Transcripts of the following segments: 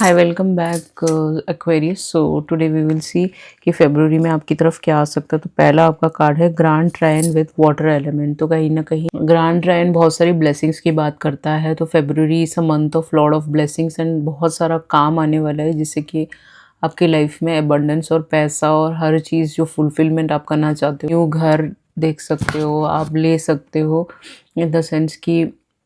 Hi welcome back Aquarius. So today we will see कि February में आपकी तरफ क्या आ सकता है। तो पहला आपका कार्ड है ग्रैंड ट्रायन विद वाटर एलिमेंट। तो कहीं ना कहीं ग्रैंड ट्रायन बहुत सारी ब्लेसिंग्स की बात करता है। तो February is a month of Lord of blessings and बहुत सारा काम आने वाला है जिससे कि आपकी लाइफ में अबंडेंस और पैसा और हर चीज़ जो फुलफिलमेंट आप करना चाहते हो, न्यू घर देख सकते हो, आप ले सकते हो। इन द सेंस कि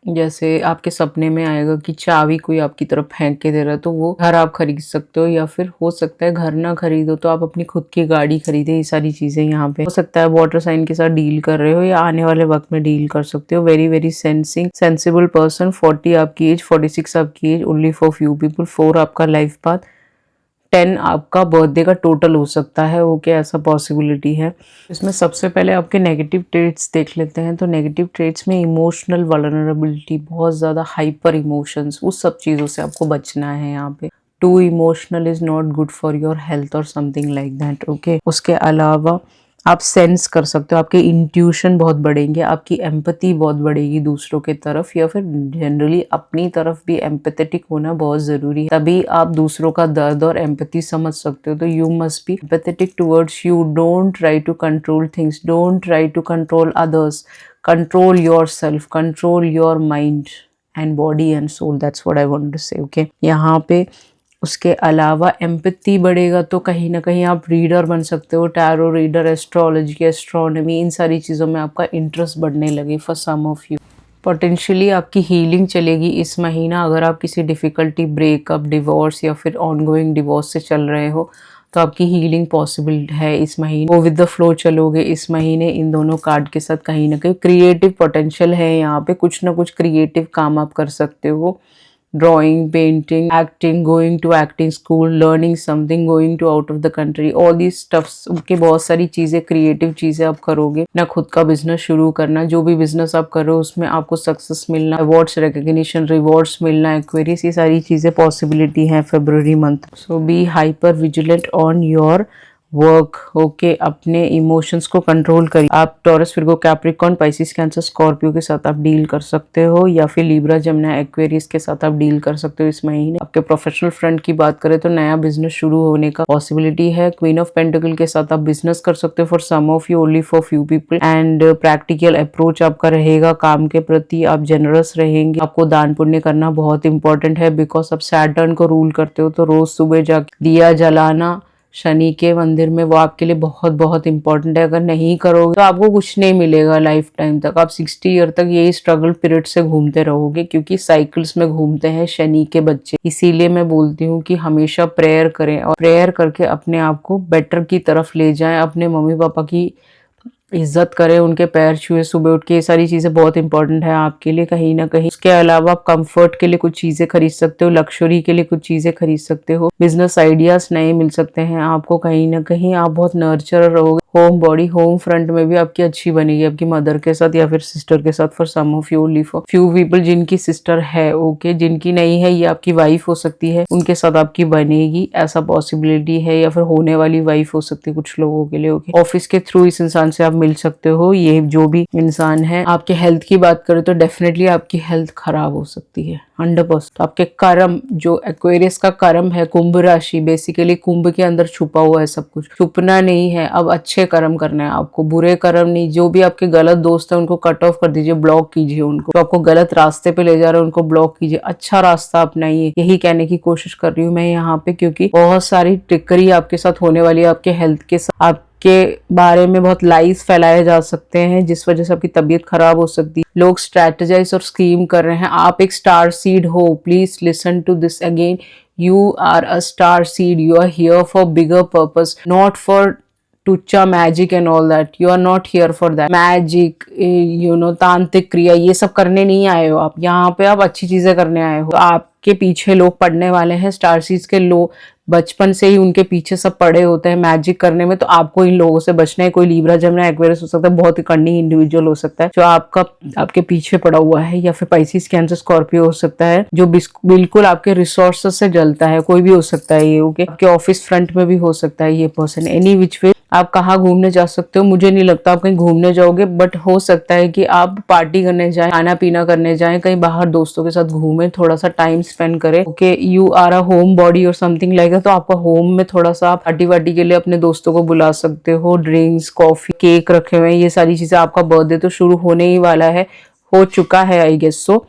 जैसे आपके सपने में आएगा कि चाबी कोई आपकी तरफ फेंक के दे रहा है, तो वो घर आप खरीद सकते हो। या फिर हो सकता है घर ना खरीदो तो आप अपनी खुद की गाड़ी खरीदे। ये सारी चीजें यहाँ पे हो सकता है। वाटर साइन के साथ डील कर रहे हो या आने वाले वक्त में डील कर सकते हो। Very very sensible person. 40 आपकी एज, 46 आपकी age, only for few people. 4 आपका लाइफ पाथ, 10 आपका बर्थडे का टोटल हो सकता है। ओके, ऐसा पॉसिबिलिटी है। इसमें सबसे पहले आपके नेगेटिव ट्रेट्स देख लेते हैं। तो नेगेटिव ट्रेट्स में इमोशनल वल्नरेबिलिटी, बहुत ज़्यादा हाइपर इमोशंस, उस सब चीज़ों से आपको बचना है। यहाँ पे too emotional is not good for your health और समथिंग लाइक दैट। ओके, उसके अलावा आप सेंस कर सकते हो, आपके इंट्यूशन बहुत बढ़ेंगे, आपकी एम्पैथी बहुत बढ़ेगी दूसरों के तरफ, या फिर जनरली अपनी तरफ भी एम्पैथेटिक होना बहुत ज़रूरी है। तभी आप दूसरों का दर्द और एम्पैथी समझ सकते हो। तो you must be empathetic towards you. Don't try to control things, don't try to control others, control your self, control your mind and body and soul. That's what I want to say. Okay, यहाँ पे उसके अलावा empathy बढ़ेगा तो कहीं ना कहीं आप रीडर बन सकते हो, टैरो रीडर, एस्ट्रोलॉजी, एस्ट्रोनॉमी, इन सारी चीज़ों में आपका इंटरेस्ट बढ़ने लगे for some of you. Potentially आपकी हीलिंग चलेगी इस महीना। अगर आप किसी डिफ़िकल्टी, ब्रेकअप, डिवोर्स या फिर ऑनगोइंग डिवोर्स से चल रहे हो तो आपकी हीलिंग पॉसिबल है इस महीने। वो विद द फ्लो चलोगे इस महीने। इन दोनों कार्ड के साथ कहीं ना कहीं क्रिएटिव पोटेंशियल है। यहाँ पे कुछ ना कुछ क्रिएटिव काम आप कर सकते हो। Drawing, painting, acting, going to acting school, learning something, going to out of the country, all the stuffs के बहुत सारी चीज़ें, क्रिएटिव चीज़ें आप करोगे। ना खुद का बिजनेस शुरू करना, जो भी बिजनेस आप कर रहे हो उसमें आपको सक्सेस मिलना, अवार्ड्स, रिकग्निशन, रिवॉर्ड्स मिलना, एक्वेरियस, ये सारी चीज़ें पॉसिबिलिटी है February month. So be hyper vigilant on your work. Okay, अपने इमोशंस को कंट्रोल करिए। आप Taurus, Virgo, Capricorn, Pisces, Cancer, Scorpio के साथ आप डील कर सकते हो, या फिर लिब्रा, जमुना, एक्वेरियस के साथ आप डील कर सकते हो इस महीने। आपके प्रोफेशनल फ्रंट की बात करें तो नया बिजनेस शुरू होने का पॉसिबिलिटी है। क्वीन ऑफ पेंटिकल के साथ आप बिजनेस कर सकते हो for some of you, only for few people. And practical approach आपका रहेगा काम के प्रति। आप जेनरस रहेंगे। आपको दान पुण्य करना बहुत इंपॉर्टेंट है बिकॉज आप सैटर्न को रूल करते हो। तो रोज सुबह जाके दिया जलाना शनि के मंदिर में, वो आपके लिए बहुत बहुत इंपॉर्टेंट है। अगर नहीं करोगे तो आपको कुछ नहीं मिलेगा लाइफ टाइम तक। आप 60 ईयर तक यही स्ट्रगल पीरियड से घूमते रहोगे, क्योंकि साइकिल्स में घूमते हैं शनि के बच्चे। इसीलिए मैं बोलती हूँ कि हमेशा प्रेयर करें और प्रेयर करके अपने आप को बेटर की तरफ ले जाएं। अपने मम्मी पापा की इज्जत करें, उनके पैर छुए सुबह उठ के। ये सारी चीज़ें बहुत इंपॉर्टेंट है आपके लिए कहीं ना कहीं। उसके अलावा आप कंफर्ट के लिए कुछ चीज़ें खरीद सकते हो, लग्जरी के लिए कुछ चीज़ें खरीद सकते हो, बिजनेस आइडियाज नए मिल सकते हैं आपको। कहीं ना कहीं आप बहुत नर्चर रहोगे। होम बॉडी, होम फ्रंट में भी आपकी अच्छी बनेगी, आपकी मदर के साथ या फिर सिस्टर के साथ। For some of you, only for few people जिनकी सिस्टर है। ओके, जिनकी नहीं है ये आपकी वाइफ हो सकती है, उनके साथ आपकी बनेगी, ऐसा पॉसिबिलिटी है। या फिर होने वाली वाइफ हो सकती है कुछ लोगों के लिए। ओके, ऑफिस के थ्रू इस इंसान से आप मिल सकते हो, ये जो भी इंसान है। आपके हेल्थ की बात करें तो डेफिनेटली आपकी हेल्थ खराब हो सकती है 100%। तो आपके कर्म, जो एक्वेरियस का कर्म है, कुंभ राशि, बेसिकली कुंभ के अंदर छुपा हुआ है सब कुछ, छुपना नहीं है। अब अच्छे कर्म करना है आपको, बुरे कर्म नहीं। जो भी आपके गलत दोस्त है उनको कट ऑफ कर दीजिए, ब्लॉक कीजिए उनको। तो आपको गलत रास्ते पे ले जा रहे हैं उनको ब्लॉक कीजिए, अच्छा रास्ता अपनाइए। यही कहने की कोशिश कर रही हूँ मैं यहाँ पे, क्योंकि बहुत सारी ट्रिकरी आपके साथ होने वाली है। आपके हेल्थ के साथ, आपके बारे में बहुत लाइज फैलाए जा सकते हैं, जिस वजह से आपकी तबीयत खराब हो सकती है। लोग स्ट्रेटेजाइज और स्कीम कर रहे हैं। आप एक स्टार सीड हो, please listen to this again. You are a star seed, you are here for bigger purpose, not for टुच्चा magic and all that. You are not here for that magic, तांत्रिक क्रिया, ये सब करने नहीं आए हो आप यहाँ पे। आप अच्छी चीजें करने आए हो। तो आपके पीछे लोग पढ़ने वाले हैं, स्टार सीड्स के लोग बचपन से ही उनके पीछे सब पड़े होते हैं मैजिक करने में। तो आपको इन लोगों से बचना है। कोई लिब्रा, जमुना, एक्वेरियस हो सकता है, बहुत ही कन्नी इंडिविजुअल हो सकता है जो आपके पीछे पड़ा हुआ है, या फिर पाइसिस, कैंसर, स्कॉर्पियो हो सकता है जो बिल्कुल आपके रिसोर्सेस से जलता है। कोई भी हो सकता है ये। ओके, आपके ऑफिस फ्रंट में भी हो सकता है ये पर्सन। एनी विच वे आप कहाँ घूमने जा सकते हो, मुझे नहीं लगता आप कहीं घूमने जाओगे, बट हो सकता है कि आप पार्टी करने जाएं, खाना पीना करने जाएं, कहीं बाहर दोस्तों के साथ घूमें, थोड़ा सा टाइम स्पेंड करें। Okay, you are a home body और समथिंग लाइक दैट, तो आपका होम में थोड़ा सा पार्टी वार्टी के लिए अपने दोस्तों को बुला सकते हो। ड्रिंक्स, कॉफी, केक रखे हुए हैं, ये सारी चीजें। आपका बर्थडे तो शुरू होने ही वाला है, हो चुका है आई गेस सो।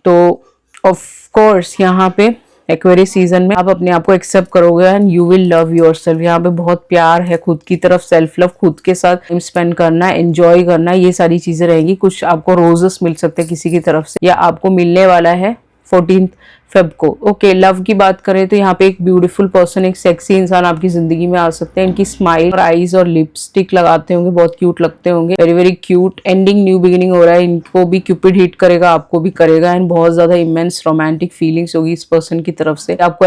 तो ऑफ कोर्स यहाँ पे एक्वेरियस सीजन में आप अपने आप को एक्सेप्ट करोगे and you will love yourself. यहाँ पे बहुत प्यार है खुद की तरफ, सेल्फ लव, खुद के साथ टाइम स्पेंड करना, एंजॉय करना, ये सारी चीजें रहेगी। कुछ आपको रोजेस मिल सकते हैं किसी की तरफ से, या आपको मिलने वाला है 14 फेब को। ओके, लव की बात करें तो यहाँ पे एक ब्यूटीफुल पर्सन, एक सेक्सी इंसान आपकी जिंदगी में आ सकते हैं। इनकी स्माइल और आईज और लिपस्टिक लगाते होंगे, बहुत क्यूट लगते होंगे, very very cute. Ending new beginning हो रहा है, इनको भी क्यूपिड हिट करेगा, आपको भी करेगा, एंड बहुत ज्यादा इमेंस रोमांटिक फीलिंग्स होगी इस पर्सन की तरफ से। आपको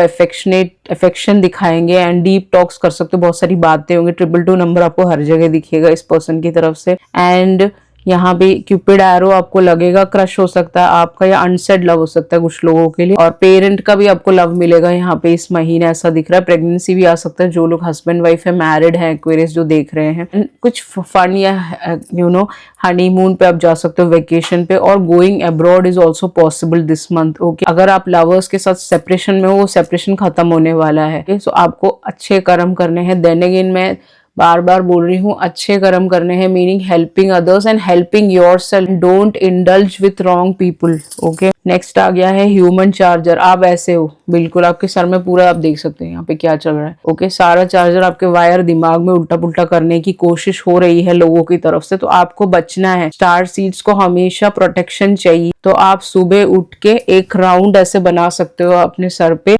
अफेक्शन दिखाएंगे एंड डीप टॉक्स कर सकते हो, बहुत सारी बातें होंगी। 222 नंबर आपको हर जगह दिखेगा इस पर्सन की तरफ से। एंड यहाँ पे क्यूपिड एरो आपको लगेगा, क्रश हो सकता है आपका, या अनसेड लव हो सकता है कुछ लोगों के लिए। और पेरेंट का भी आपको लव मिलेगा यहाँ पे इस महीने, ऐसा दिख रहा है। प्रेगनेंसी भी आ सकता है, जो लोग हस्बैंड वाइफ है, मैरिड है, एक्वेरियस जो देख रहे हैं। कुछ फन या हनीमून पे आप जा सकते हो, वेकेशन पे। और going abroad is also possible this month. Okay, अगर आप लवर्स के साथ सेपरेशन में हो, वो सेपरेशन खत्म होने वाला है। सो आपको अच्छे कर्म करने हैं। देन अगेन मैं बार बार बोल रही हूँ, अच्छे कर्म करने हैं, meaning helping others and helping yourself. Don't indulge with wrong people. Okay, next आ गया है ह्यूमन चार्जर। आप ऐसे हो, बिल्कुल आपके सर में पूरा आप देख सकते हैं यहाँ पे क्या चल रहा है। ओके, सारा चार्जर आपके वायर दिमाग में उल्टा पुल्टा करने की कोशिश हो रही है लोगों की तरफ से, तो आपको बचना है। स्टार सीड्स को हमेशा प्रोटेक्शन चाहिए, तो आप सुबह उठ के एक राउंड ऐसे बना सकते हो अपने सर पे।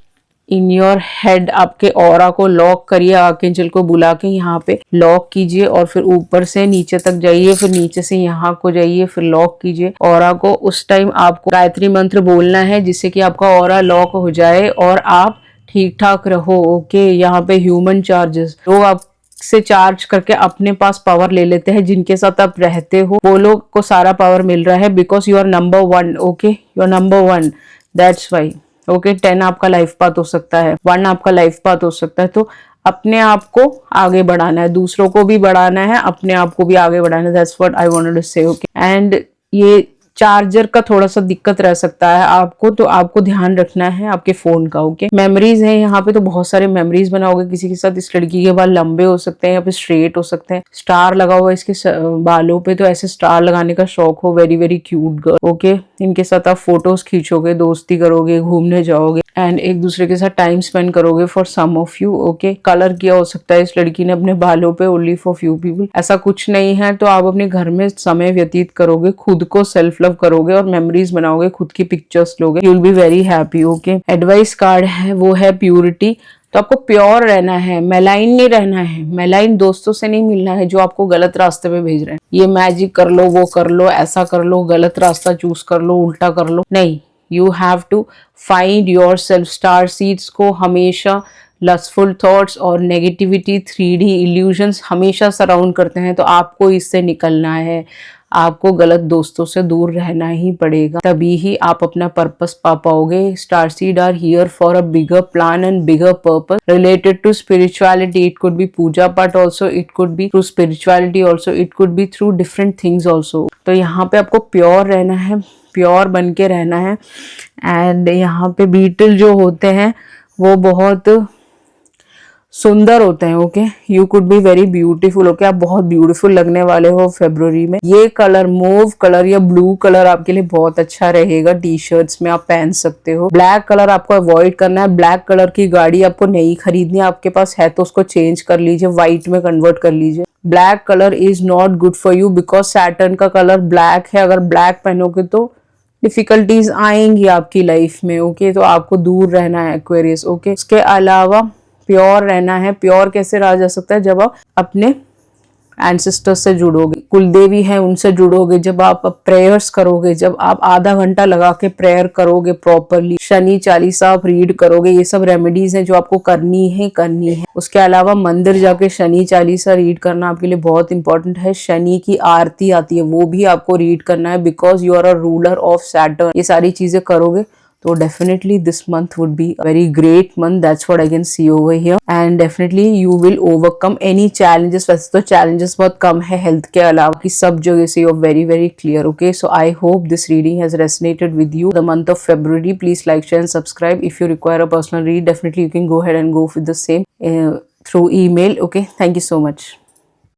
इन योर हेड आपके ऑरा को लॉक करिए, आर्कएंजल को बुला के यहाँ पे लॉक कीजिए, और फिर ऊपर से नीचे तक जाइए, फिर नीचे से यहाँ को जाइए, फिर लॉक कीजिए ऑरा को। उस टाइम आपको गायत्री मंत्र बोलना है जिससे कि आपका ऑरा लॉक हो जाए और आप ठीक ठाक रहो। ओके, यहाँ पे ह्यूमन चार्जेस, लोग आप से चार्ज करके अपने पास पावर ले लेते हैं, जिनके साथ आप रहते हो वो लोग को सारा पावर मिल रहा है, because you are number 1। Okay, you are number 1, that's why. Okay, 10 आपका लाइफ पाथ हो सकता है, 1 आपका लाइफ पाथ हो सकता है। तो अपने आप को आगे बढ़ाना है, दूसरों को भी बढ़ाना है, अपने आप को भी आगे बढ़ाना है। That's what I wanted to say. Okay, and ये चार्जर का थोड़ा सा दिक्कत रह सकता है आपको, तो आपको ध्यान रखना है आपके फोन का। ओके, मेमोरीज है यहाँ पे, तो बहुत सारे मेमोरीज बनाओगे किसी के साथ। इस लड़की के बाल लंबे हो सकते हैं या फिर स्ट्रेट हो सकते हैं। स्टार लगा हुआ है इसके बालों पे, तो ऐसे स्टार लगाने का शौक हो, very very cute girl. Okay, इनके साथ आप फोटोज खींचोगे, दोस्ती करोगे, घूमने जाओगे एंड एक दूसरे के साथ टाइम स्पेंड करोगे for some of you. Okay, colour किया हो सकता है इस लड़की ने अपने बालों पे ओनली फॉर फ्यू पीपल, ऐसा कुछ नहीं है। तो आप अपने घर में समय व्यतीत करोगे, खुद को सेल्फ लव करोगे और मेमोरीज बनाओगे, खुद की पिक्चर्स लोगे, you will be very happy. Okay, advice card है वो है प्योरिटी। तो आपको प्योर रहना है, मेलाइन नहीं रहना है। मेलाइन दोस्तों से नहीं मिलना है जो आपको गलत रास्ते पे भेज रहे हैं, ये मैजिक कर लो, वो कर लो, ऐसा कर लो, गलत रास्ता चूज कर लो, उल्टा कर लो, नहीं। You have to find yourself. Star seeds को हमेशा लस्टफुल थॉट्स और नेगेटिविटी, 3D इल्यूजन्स हमेशा सराउंड करते हैं, तो आपको इससे निकलना है। आपको गलत दोस्तों से दूर रहना ही पड़ेगा, तभी ही आप अपना पर्पस पा पाओगे। Star seed are here for a bigger plan and bigger purpose related to spirituality. It could be पूजा पाठ also, it could be through spirituality also, it could be through different things also. तो यहाँ पे आपको pure रहना है, pure बन के रहना है। एंड यहाँ पे बीटल जो होते हैं वो बहुत सुंदर होते हैं। Okay, you could be very beautiful. Okay, आप बहुत ब्यूटीफुल लगने वाले हो फरवरी में। ये कलर मूव कलर या ब्लू कलर आपके लिए बहुत अच्छा रहेगा, टी शर्ट्स में आप पहन सकते हो। ब्लैक कलर आपको अवॉइड करना है। ब्लैक कलर की गाड़ी आपको नहीं खरीदनी, आपके पास है तो उसको चेंज कर लीजिए, व्हाइट में कन्वर्ट कर लीजिए। Black colour is not good for you because Saturn का कलर ब्लैक है। अगर ब्लैक पहनोगे तो डिफिकल्टीज आएंगी आपकी लाइफ में। ओके, तो आपको दूर रहना है एक्वेरियस। ओके, इसके अलावा प्योर रहना है। प्योर कैसे रहा जा सकता है? जब आप अपने एंसेस्टर्स से जुड़ोगे, कुलदेवी है उनसे जुड़ोगे, जब आप प्रेयर्स करोगे, जब आप आधा घंटा लगा के प्रेयर करोगे प्रॉपरली, शनि चालीसा आप रीड करोगे, ये सब रेमेडीज हैं जो आपको करनी है। उसके अलावा मंदिर जाके शनि चालीसा रीड करना आपके लिए बहुत इंपॉर्टेंट है। शनि की आरती आती है, वो भी आपको रीड करना है because you are a ruler of Saturn. ये सारी चीजें करोगे तो definitely this month would be very great month, that's what I can see over here. And definitely you will overcome any challenges. वैसे तो चैलेंजेस बहुत कम है हेल्थ के अलावा, कि सब जगह से you are very very clear. Okay, so I hope this reading has resonated with you the month of February. Please like, share and subscribe. If you require a personal read, definitely you can go ahead and go with the same through email. Okay, thank you so much.